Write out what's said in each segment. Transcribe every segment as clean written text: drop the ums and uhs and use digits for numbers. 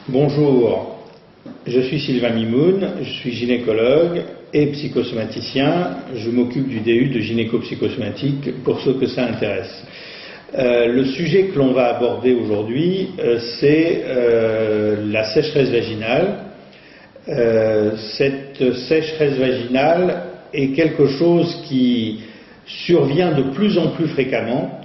Bonjour, je suis Sylvain Mimoun, je suis gynécologue et psychosomaticien. Je m'occupe du DU de gynéco-psychosomatique pour ceux que ça intéresse. Le sujet que l'on va aborder aujourd'hui, c'est la sécheresse vaginale. Cette sécheresse vaginale est quelque chose qui survient de plus en plus fréquemment.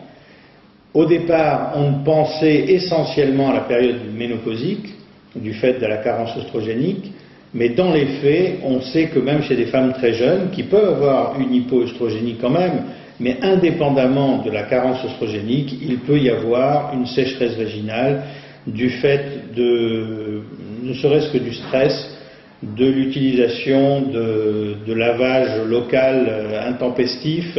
Au départ, on pensait essentiellement à la période ménopausique, du fait de la carence oestrogénique, mais dans les faits, on sait que même chez des femmes très jeunes, qui peuvent avoir une hypoœstrogénie quand même, mais indépendamment de la carence oestrogénique, il peut y avoir une sécheresse vaginale du fait de, ne serait-ce que du stress, de l'utilisation de lavage local intempestif,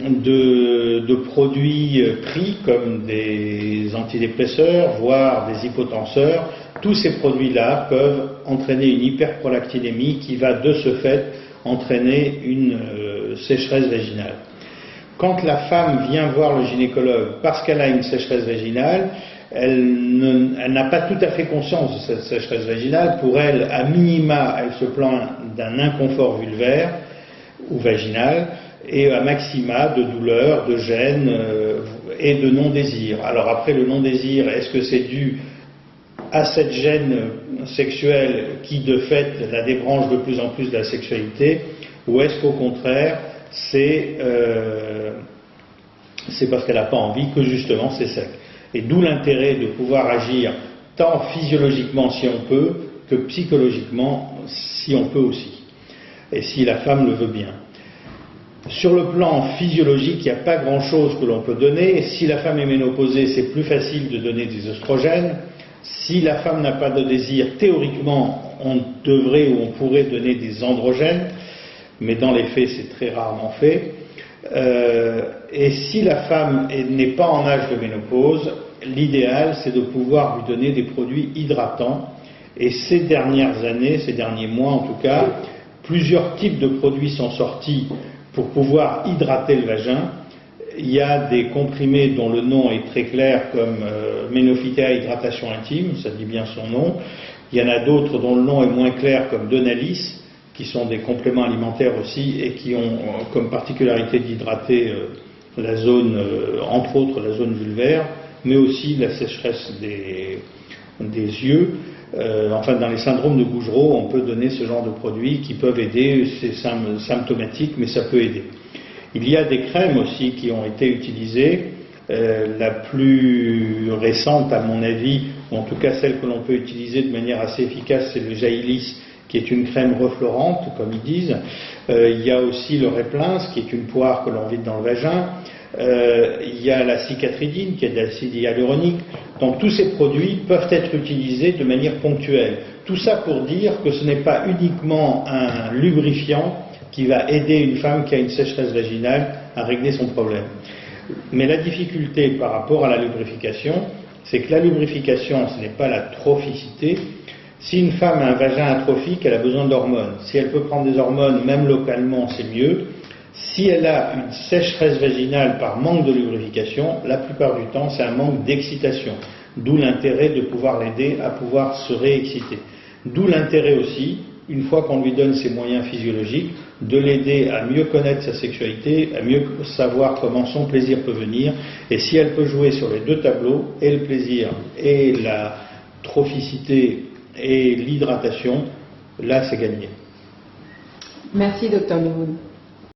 de produits pris comme des antidépresseurs, voire des hypotenseurs. Tous ces produits-là peuvent entraîner une hyperprolactinémie qui va de ce fait entraîner une sécheresse vaginale. Quand la femme vient voir le gynécologue parce qu'elle a une sécheresse vaginale, elle n'a pas tout à fait conscience de cette sécheresse vaginale. Pour elle, à minima, elle se plaint d'un inconfort vulvaire ou vaginal, et à maxima de douleur, de gêne et de non-désir. Alors après, le non-désir, est-ce que c'est dû à cette gêne sexuelle qui de fait la débranche de plus en plus de la sexualité, ou est-ce qu'au contraire c'est parce qu'elle n'a pas envie que justement c'est sec? Et d'où l'intérêt de pouvoir agir tant physiologiquement si on peut que psychologiquement si on peut aussi, et si la femme le veut bien. Sur le plan physiologique, il n'y a pas grand-chose que l'on peut donner. Si la femme est ménopausée, c'est plus facile de donner des œstrogènes. Si la femme n'a pas de désir, théoriquement, on devrait ou on pourrait donner des androgènes, mais dans les faits, c'est très rarement fait. Et si la femme n'est pas en âge de ménopause, l'idéal, c'est de pouvoir lui donner des produits hydratants. Et ces dernières années, ces derniers mois en tout cas, plusieurs types de produits sont sortis pour pouvoir hydrater le vagin. Il y a des comprimés dont le nom est très clair comme Ménophytéa hydratation intime, ça dit bien son nom. Il y en a d'autres dont le nom est moins clair comme Donalis, qui sont des compléments alimentaires aussi et qui ont comme particularité d'hydrater la zone, entre autres la zone vulvaire, mais aussi la sécheresse des yeux. Enfin, dans les syndromes de Gougerot, on peut donner ce genre de produits qui peuvent aider, c'est symptomatique, mais ça peut aider. Il y a des crèmes aussi qui ont été utilisées. La plus récente, à mon avis, ou en tout cas celle que l'on peut utiliser de manière assez efficace, c'est le Jaïlis, qui est une crème reflorante, comme ils disent. Il y a aussi le Réplins, qui est une poire que l'on vide dans le vagin. Il y a la cicatridine, qui est de l'acide hyaluronique. Donc tous ces produits peuvent être utilisés de manière ponctuelle. Tout ça pour dire que ce n'est pas uniquement un lubrifiant qui va aider une femme qui a une sécheresse vaginale à régler son problème. Mais la difficulté par rapport à la lubrification, c'est que la lubrification, ce n'est pas la trophicité. Si une femme a un vagin atrophique, elle a besoin d'hormones. Si elle peut prendre des hormones, même localement, c'est mieux. Si elle a une sécheresse vaginale par manque de lubrification, la plupart du temps, c'est un manque d'excitation. D'où l'intérêt de pouvoir l'aider à pouvoir se réexciter. D'où l'intérêt aussi, une fois qu'on lui donne ses moyens physiologiques, de l'aider à mieux connaître sa sexualité, à mieux savoir comment son plaisir peut venir. Et si elle peut jouer sur les deux tableaux, et le plaisir et la trophicité et l'hydratation, là c'est gagné. Merci Dr Mimoun.